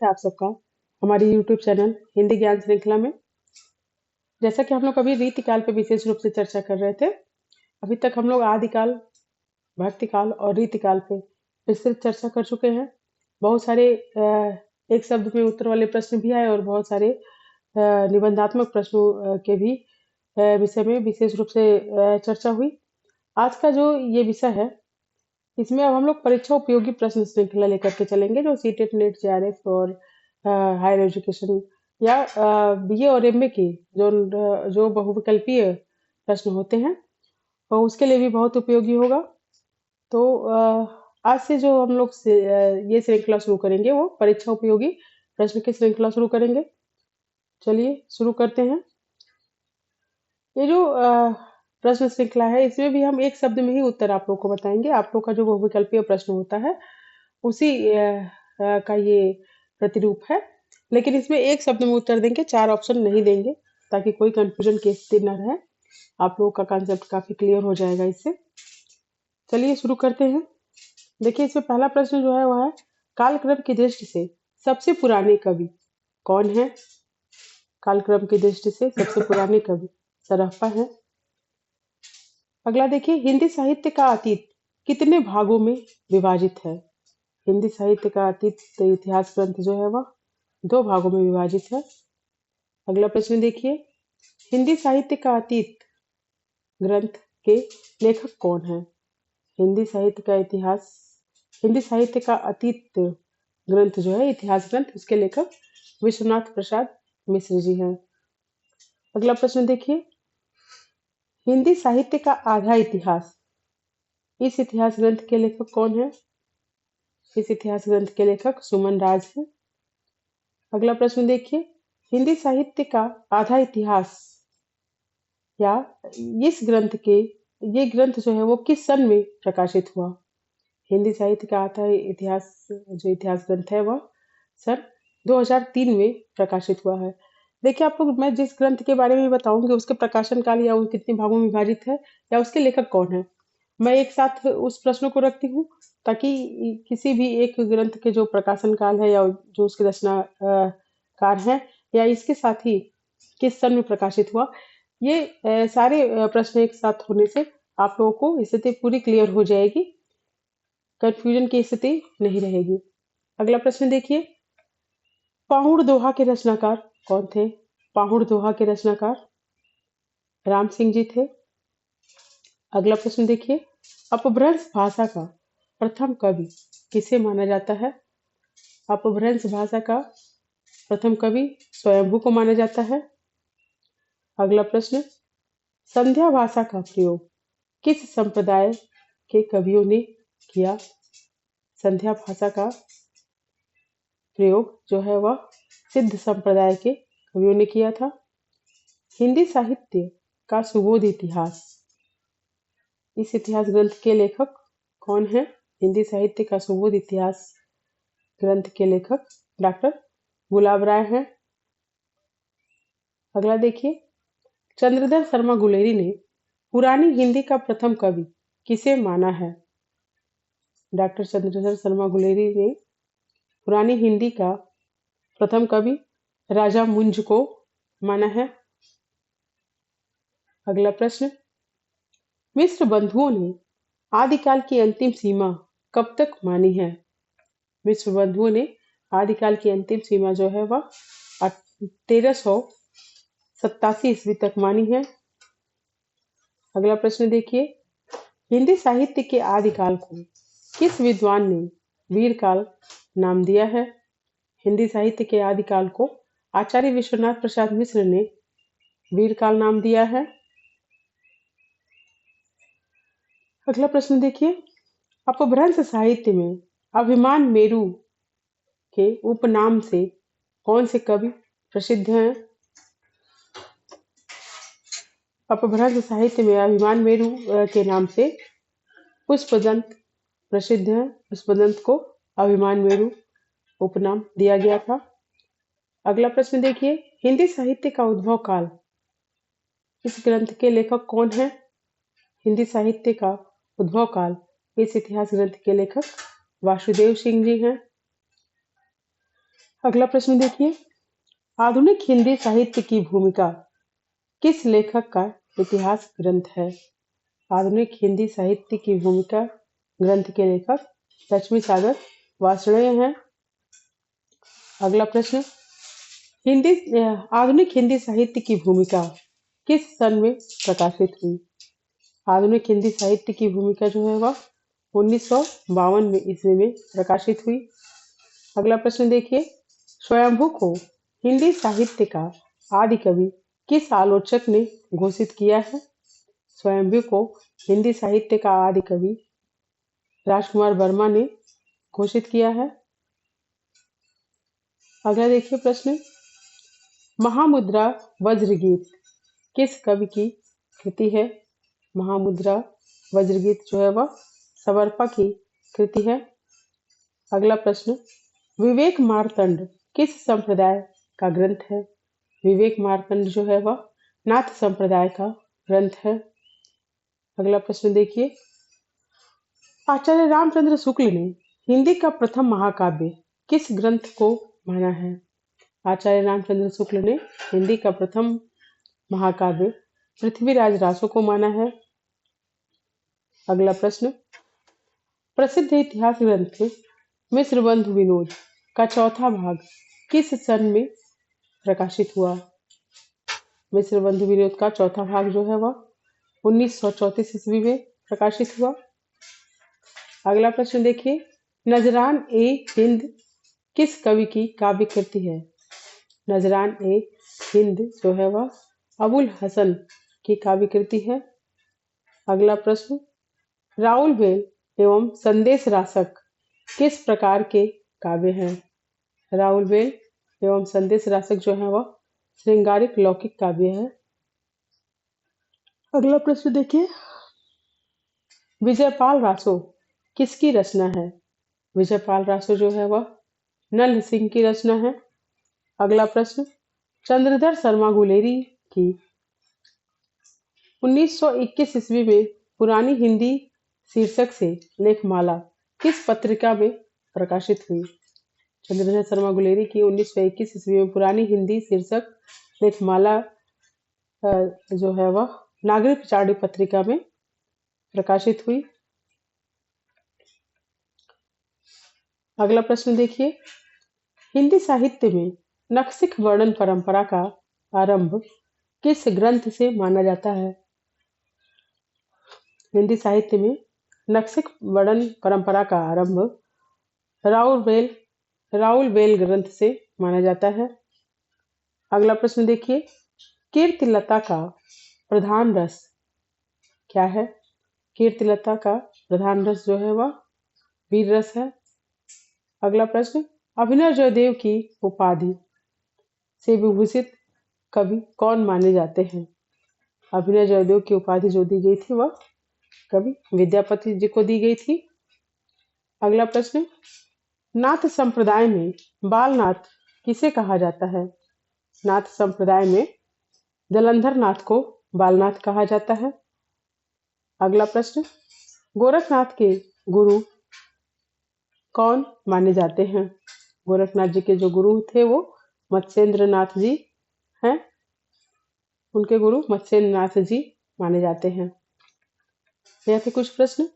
है आप सबका हमारी यूट्यूब चैनल हिंदी ज्ञान श्रृंखला में। जैसा कि हम लोग अभी रीतिकाल पे विशेष रूप से चर्चा कर रहे थे, अभी तक हम लोग आदिकाल, भक्तिकाल और रीतिकाल पे विस्तृत चर्चा कर चुके हैं। बहुत सारे एक शब्द में उत्तर वाले प्रश्न भी आए और बहुत सारे निबंधात्मक प्रश्नों के भी विषय में विशेष रूप से चर्चा हुई। आज का जो ये विषय है, इसमें अब हम लोग परीक्षा उपयोगी प्रश्न श्रृंखला लेकर के चलेंगे, जो सीटेट, नेट, जेआरएफ और हायर एजुकेशन या बीए और एमए की जो बहुविकल्पीय प्रश्न होते हैं, और उसके लिए भी बहुत उपयोगी होगा। तो आज से जो हम लोग ये श्रृंखला शुरू करेंगे, वो परीक्षा उपयोगी प्रश्न की श्रृंखला शुरू करेंगे। चलिए शुरू करते हैं। ये जो प्रश्न श्रृंखला है, इसमें भी हम एक शब्द में ही उत्तर आप लोग को बताएंगे। आप लोग का जो बहुविकल्पीय प्रश्न होता है, उसी का ये प्रतिरूप है, लेकिन इसमें एक शब्द में उत्तर देंगे, 4 ऑप्शन नहीं देंगे, ताकि कोई कंफ्यूजन की स्थिति न रहे। आप लोगों का कॉन्सेप्ट काफी क्लियर हो जाएगा इससे। चलिए शुरू करते हैं। देखिए, इसमें पहला प्रश्न जो है वह है, कालक्रम की दृष्टि से सबसे पुराने कवि कौन है? कालक्रम की दृष्टि से सबसे पुराने कवि सरहप्पा है। अगला देखिए, हिंदी साहित्य का अतीत कितने भागों में विभाजित है? हिंदी साहित्य का अतीत इतिहास ग्रंथ जो है वह 2 भागों में विभाजित है। अगला प्रश्न देखिए, हिंदी साहित्य का अतीत ग्रंथ के लेखक कौन है? हिंदी साहित्य का अतीत ग्रंथ जो है, इतिहास ग्रंथ, उसके लेखक विश्वनाथ प्रसाद मिश्र जी हैं। अगला प्रश्न देखिए, हिंदी साहित्य का आधा इतिहास, इस इतिहास ग्रंथ के लेखक कौन है? इस इतिहास ग्रंथ के लेखक सुमन राज हैं। अगला प्रश्न देखिए, हिंदी साहित्य का आधा इतिहास या इस ग्रंथ के ये ग्रंथ जो है वो किस सन में प्रकाशित हुआ? हिंदी साहित्य का आधा इतिहास, जो इतिहास ग्रंथ है, वह सन 2003 में प्रकाशित हुआ है। देखिए, आपको मैं जिस ग्रंथ के बारे में बताऊंगी, उसके प्रकाशन काल या वो कितने भागों में विभाजित है या उसके लेखक कौन है, मैं एक साथ उस प्रश्नों को रखती हूँ, ताकि किसी भी एक ग्रंथ के जो प्रकाशन काल है या जो उसके रचना कार है, या इसके साथ ही किस सन में प्रकाशित हुआ, ये सारे प्रश्न एक साथ होने से आप लोगों को स्थिति पूरी क्लियर हो जाएगी, कंफ्यूजन की स्थिति नहीं रहेगी। अगला प्रश्न देखिए, पाहुड़ दोहा के रचनाकार कौन थे? पाहुड़ दोहा के रचनाकार राम सिंह जी थे। अगला प्रश्न देखिए, अपभ्रंश भाषा का प्रथम कवि किसे माना जाता है? अपभ्रंश भाषा का प्रथम कवि स्वयंभू को माना जाता है। अगला प्रश्न, संध्या भाषा का प्रयोग किस संप्रदाय के कवियों ने किया? संध्या भाषा का प्रयोग जो है वह सिद्ध संप्रदाय के कवियों ने किया था। हिंदी साहित्य का सुबोध इतिहास, इस इतिहास ग्रंथ के लेखक कौन है? हिंदी साहित्य का सुबोध इतिहास ग्रंथ के लेखक डॉक्टर गुलाब राय हैं। अगला देखिए, चंद्रधर शर्मा गुलेरी ने पुरानी हिंदी का प्रथम कवि किसे माना है? डॉक्टर चंद्रधर शर्मा गुलेरी ने पुरानी हिंदी का प्रथम कवि राजा मुंज को माना है। अगला प्रश्न, मिश्र बंधुओं ने आदिकाल की अंतिम सीमा कब तक मानी है? मिश्र बंधुओं ने आदिकाल की अंतिम सीमा जो है वह 1387 ईस्वी तक मानी है। अगला प्रश्न देखिए, हिंदी साहित्य के आदिकाल को किस विद्वान ने वीरकाल नाम दिया है? हिंदी साहित्य के आदिकाल को आचार्य विश्वनाथ प्रसाद मिश्र ने वीरकाल नाम दिया है। अगला प्रश्न देखिए, अपभ्रंश साहित्य में अभिमान मेरु के उपनाम से कौन से कवि प्रसिद्ध हैं? अपभ्रंश साहित्य में अभिमान मेरु के नाम से पुष्पदंत प्रसिद्ध हैं। पुष्पदंत को अभिमान मेरु उपनाम दिया गया था। अगला प्रश्न देखिए, हिंदी साहित्य का उद्भव काल, इस ग्रंथ के लेखक कौन है? हिंदी साहित्य का उद्भव काल, इस इतिहास ग्रंथ के लेखक वासुदेव सिंह जी हैं। अगला प्रश्न देखिए, आधुनिक हिंदी साहित्य की भूमिका किस लेखक का इतिहास ग्रंथ है? आधुनिक हिंदी साहित्य की भूमिका ग्रंथ के लेखक लक्ष्मी सागर वार्ष्णेय हैं। अगला प्रश्न, हिंदी आधुनिक हिंदी साहित्य की भूमिका किस सन में प्रकाशित हुई? आधुनिक हिंदी साहित्य की भूमिका जो है वह 1952 में ईस्वी में प्रकाशित हुई। अगला प्रश्न देखिए, स्वयंभू को हिंदी साहित्य का आदि कवि किस आलोचक ने घोषित किया है? स्वयंभू को हिंदी साहित्य का आदि कवि राजकुमार वर्मा ने घोषित किया है। अगला देखिए प्रश्न, महामुद्रा वज्रगीत किस कवि की कृति है? महामुद्रा वज्रगीत जो है वह समर्पा की कृति है। अगला प्रश्न, विवेक मार्तंड किस संप्रदाय का ग्रंथ है? विवेक मार्तंड जो है वह नाथ संप्रदाय का ग्रंथ है। अगला प्रश्न देखिए, आचार्य रामचंद्र शुक्ल ने हिंदी का प्रथम महाकाव्य किस ग्रंथ को माना है? आचार्य रामचंद्र शुक्ल ने हिंदी का प्रथम महाकाव्य पृथ्वीराज रासो को माना है। अगला प्रश्न, प्रसिद्ध इतिहास ग्रंथ मिश्र बंधु विनोद का चौथा भाग किस सन में प्रकाशित हुआ? मिश्र बंधु विनोद का चौथा भाग जो है वह 1934 ईस्वी में प्रकाशित हुआ। अगला प्रश्न देखिए, नजरान ए हिंद किस कवि की काव्य कृति है? नजरान ए हिंद जो है वह अबुल हसन की काव्य कृति है। अगला प्रश्न, राउल बेल एवं संदेश रासक किस प्रकार के काव्य हैं? राउल बेल एवं संदेश रासक जो है वह श्रृंगारिक लौकिक काव्य है। अगला प्रश्न देखिए, विजयपाल रासो किसकी रचना है? विजयपाल रासो जो है वह नल सिंह की रचना है। अगला प्रश्न, चंद्रधर शर्मा गुलेरी की 1921 ईस्वी में पुरानी हिंदी शीर्षक से लेखमाला किस पत्रिका में प्रकाशित हुई? चंद्रधर शर्मा गुलेरी की 1921 ईस्वी में पुरानी हिंदी शीर्षक लेखमाला जो है वह नागरिक प्रचार पत्रिका में प्रकाशित हुई। अगला प्रश्न देखिए, हिंदी साहित्य में नक्सिक वर्णन परंपरा का आरंभ किस ग्रंथ से माना जाता है? हिंदी साहित्य में नक्सिक वर्णन परंपरा का आरंभ राउल बेल ग्रंथ से माना जाता है। अगला प्रश्न देखिए, कीर्तिलता का प्रधान रस क्या है? कीर्तिलता का प्रधान रस जो है वह वीर रस है। अगला प्रश्न, अभिनव जयदेव की उपाधि से विभूषित कवि कौन माने जाते हैं? अभिनव जयदेव की उपाधि जो दी गई थी वह कवि विद्यापति जी को दी गई थी। अगला प्रश्न, नाथ संप्रदाय में बालनाथ किसे कहा जाता है? नाथ संप्रदाय में जलंधर नाथ को बालनाथ कहा जाता है। अगला प्रश्न, गोरखनाथ के गुरु कौन माने जाते हैं? गोरखनाथ जी के जो गुरु थे वो मत्स्येंद्र नाथ जी हैं। उनके गुरु मत्स्येंद्र नाथ जी माने जाते हैं। यह थे कुछ प्रश्न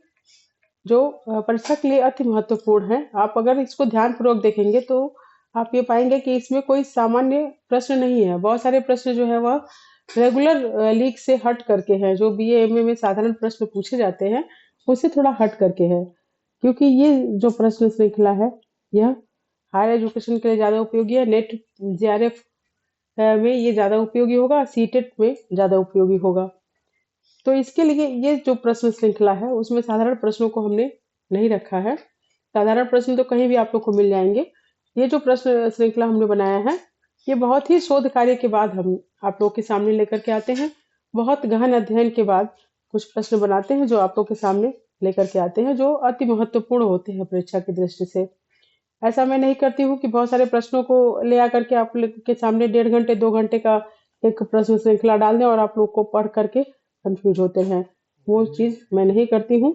जो परीक्षा के लिए अति महत्वपूर्ण है। आप अगर इसको ध्यानपूर्वक देखेंगे तो आप ये पाएंगे कि इसमें कोई सामान्य प्रश्न नहीं है। बहुत सारे प्रश्न जो है वह रेगुलर लीक से हट करके हैं, जो बीए एमए में साधारण प्रश्न पूछे जाते हैं उससे थोड़ा हट करके है, क्योंकि ये जो प्रश्न श्रृंखला है यह हायर एजुकेशन के लिए ज़्यादा उपयोगी है। नेट जेआरएफ में ये ज़्यादा उपयोगी होगा, सीटेट में ज़्यादा उपयोगी होगा। तो इसके लिए ये जो प्रश्न श्रृंखला है उसमें साधारण प्रश्नों को हमने नहीं रखा है। साधारण प्रश्न तो कहीं भी आप लोग को मिल जाएंगे। ये जो प्रश्न श्रृंखला हमने बनाया है ये बहुत ही शोध कार्य के बाद हम आप लोग के सामने लेकर के आते हैं। बहुत गहन अध्ययन के बाद कुछ प्रश्न बनाते हैं जो आप लोग के सामने लेकर के आते हैं, जो अति महत्वपूर्ण होते हैं परीक्षा की दृष्टि से। ऐसा मैं नहीं करती हूँ कि बहुत सारे प्रश्नों को ले आकर के आप लोग के सामने 1.5 घंटे 2 घंटे का एक प्रश्न श्रृंखला डाल दें और आप लोग को पढ़ करके कंफ्यूज होते हैं। वो चीज मैं नहीं करती हूँ।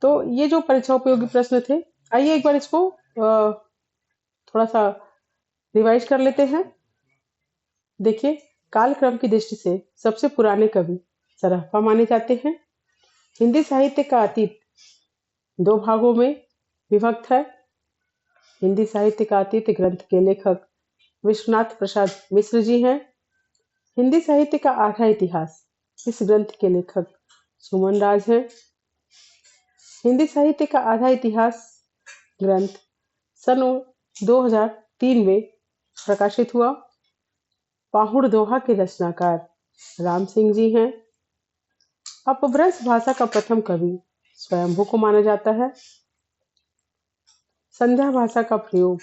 तो ये जो परीक्षा उपयोगी प्रश्न थे, आइए एक बार इसको थोड़ा सा रिवाइज कर लेते हैं। देखिए, कालक्रम की दृष्टि से सबसे पुराने कवि सरहप्पा माने जाते हैं। हिंदी साहित्य का अतीत दो भागों में विभक्त है। हिंदी साहित्य का अतीत ग्रंथ के लेखक विश्वनाथ प्रसाद मिश्र जी हैं। हिंदी साहित्य का आधा इतिहास इस ग्रंथ के लेखक सुमन राज हैं। हिंदी साहित्य का आधा इतिहास ग्रंथ सन 2003 में प्रकाशित हुआ। पाहुड़ दोहा के रचनाकार राम सिंह जी हैं। अपभ्रंश भाषा का प्रथम कवि स्वयंभू को माना जाता है। संध्या भाषा का प्रयोग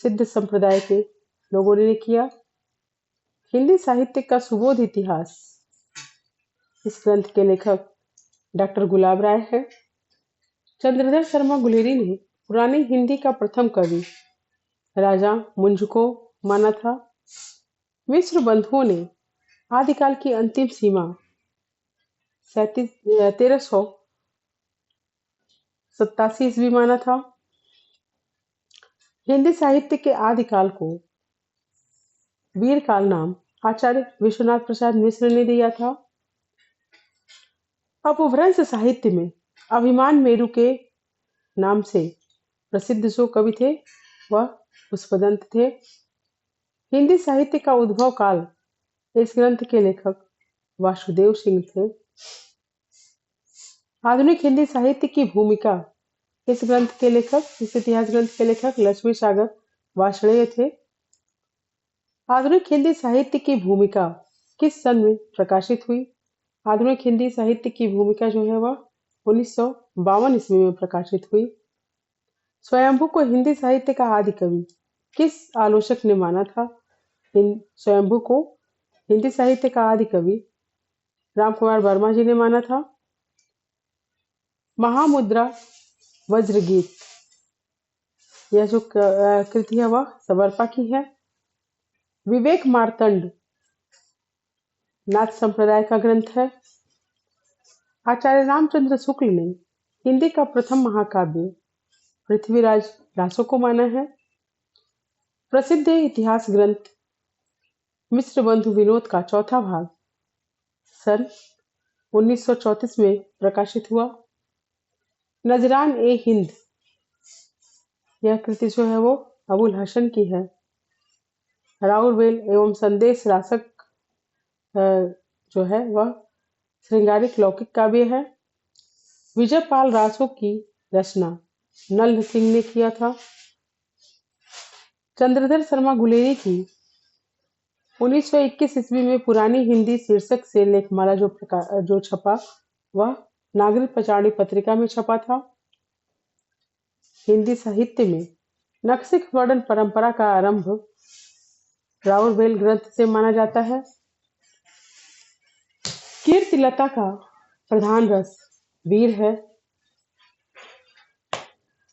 सिद्ध संप्रदाय के लोगों ने किया। हिंदी साहित्य का सुबोध इतिहास इस ग्रंथ के लेखक डॉक्टर गुलाब राय हैं। चंद्रधर शर्मा गुलेरी ने पुरानी हिंदी का प्रथम कवि राजा मुंज को माना था। मिश्र बंधुओं ने आदिकाल की अंतिम सीमा 1387 ईस्वी माना था। हिंदी साहित्य के आदिकाल को वीर काल नाम आचार्य विश्वनाथ प्रसाद मिश्र ने दिया था। अपभ्रंश साहित्य में अभिमान मेरु के नाम से प्रसिद्ध जो कवि थे वह पुष्पदंत थे। हिंदी साहित्य का उद्भव काल इस ग्रंथ के लेखक वासुदेव सिंह थे। आधुनिक हिंदी साहित्य की भूमिका इस ग्रंथ के लेखक इस इतिहास ग्रंथ के लेखक लक्ष्मी सागर वार्ष्णेय थे। आधुनिक हिंदी साहित्य की भूमिका किस सन में प्रकाशित हुई? आधुनिक हिंदी साहित्य की भूमिका जो है वह 1952 ईस्वी में प्रकाशित हुई। स्वयंभू को हिंदी साहित्य का आदि कवि किस आलोचक ने माना था? स्वयंभू को हिंदी साहित्य का आदि कवि राम कुमार वर्मा जी ने माना था। महामुद्रा वज्रगीत यह जो कृति है वह सबरपा की है। विवेक मार्तंड नाथ संप्रदाय का ग्रंथ है। आचार्य रामचंद्र शुक्ल ने हिंदी का प्रथम महाकाव्य पृथ्वीराज रासो को माना है। प्रसिद्ध इतिहास ग्रंथ मिश्र बंधु विनोद का चौथा भाग सन 1934 में प्रकाशित हुआ। नजरान ए हिंद यह कृति जो है वो अबुल हसन की है। राउरवेल एवं संदेश रासक जो है वह श्रृंगारिक लौकिक काव्य है। विजयपाल रासो की रचना नल सिंह ने किया था। चंद्रधर शर्मा गुलेरी की 1921 ईस्वी में पुरानी हिंदी शीर्षक से लेखमाला जो छपा वह नागरिक पचाड़ी पत्रिका में छपा था। हिंदी साहित्य में नक्सिक वर्णन परंपरा का आरंभ राउरवेल ग्रंथ से माना जाता है। कीर्तिलता का प्रधान रस वीर है।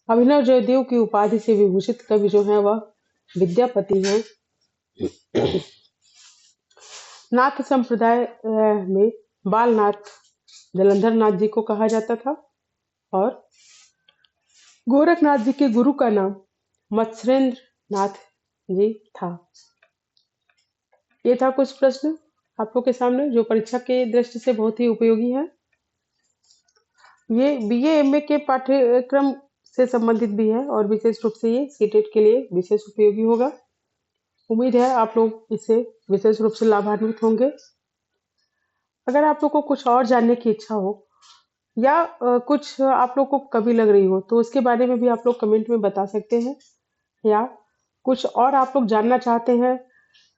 अभिनव जयदेव की उपाधि से विभूषित कवि जो है वह विद्यापति हैं। नाथ संप्रदाय में बालनाथ जलंधर नाथ जी को कहा जाता था और गोरखनाथ जी के गुरु का नाम मत्स्येंद्र नाथ जी था। ये था कुछ प्रश्न आप लोग के सामने जो परीक्षा के दृष्टि से बहुत ही उपयोगी है। ये बीए एमए के पाठ्यक्रम से संबंधित भी है और विशेष रूप से ये सीटेट के लिए विशेष उपयोगी होगा। उम्मीद है आप लोग इससे विशेष रूप से लाभान्वित होंगे। अगर आप लोग को कुछ और जानने की इच्छा हो या कुछ आप लोग को कमी लग रही हो तो उसके बारे में भी आप लोग कमेंट में बता सकते हैं। या कुछ और आप लोग जानना चाहते हैं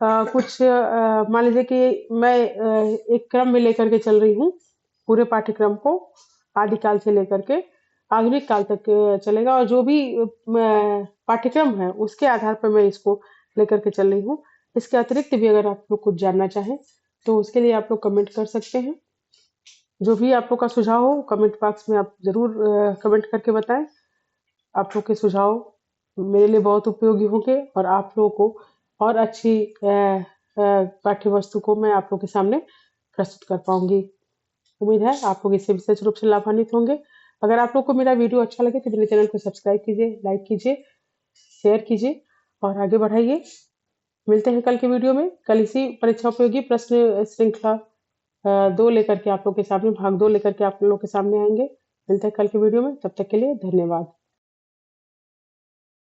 कुछ मान लीजिए कि मैं एक क्रम में लेकर के चल रही हूँ पूरे पाठ्यक्रम को आदिकाल से लेकर के आधुनिक काल तक चलेगा और जो भी पाठ्यक्रम है उसके आधार पर मैं इसको लेकर के चल रही हूँ। इसके अतिरिक्त भी अगर आप लोग कुछ जानना चाहें तो उसके लिए आप लोग कमेंट कर सकते हैं। जो भी आप लोग का सुझाव हो कमेंट बॉक्स में आप जरूर कमेंट करके बताएं। आप लोग के सुझाव मेरे लिए बहुत उपयोगी होंगे और आप लोगों को और अच्छी पाठ्य वस्तु को मैं आप लोग के सामने प्रस्तुत कर पाऊंगी। उम्मीद है आप लोग इससे विशेष रूप से लाभान्वित होंगे। अगर आप लोग को मेरा वीडियो अच्छा लगे तो मेरे चैनल को सब्सक्राइब कीजिए, लाइक कीजिए, शेयर कीजिए और आगे बढ़ाइए। मिलते हैं कल के वीडियो में। कल इसी परीक्षा उपयोगी प्रश्न श्रृंखला 2 लेकर के आप लोग के सामने, भाग 2 लेकर के आप लोग के सामने आएँगे। मिलते हैं कल के वीडियो में, तब तक के लिए धन्यवाद।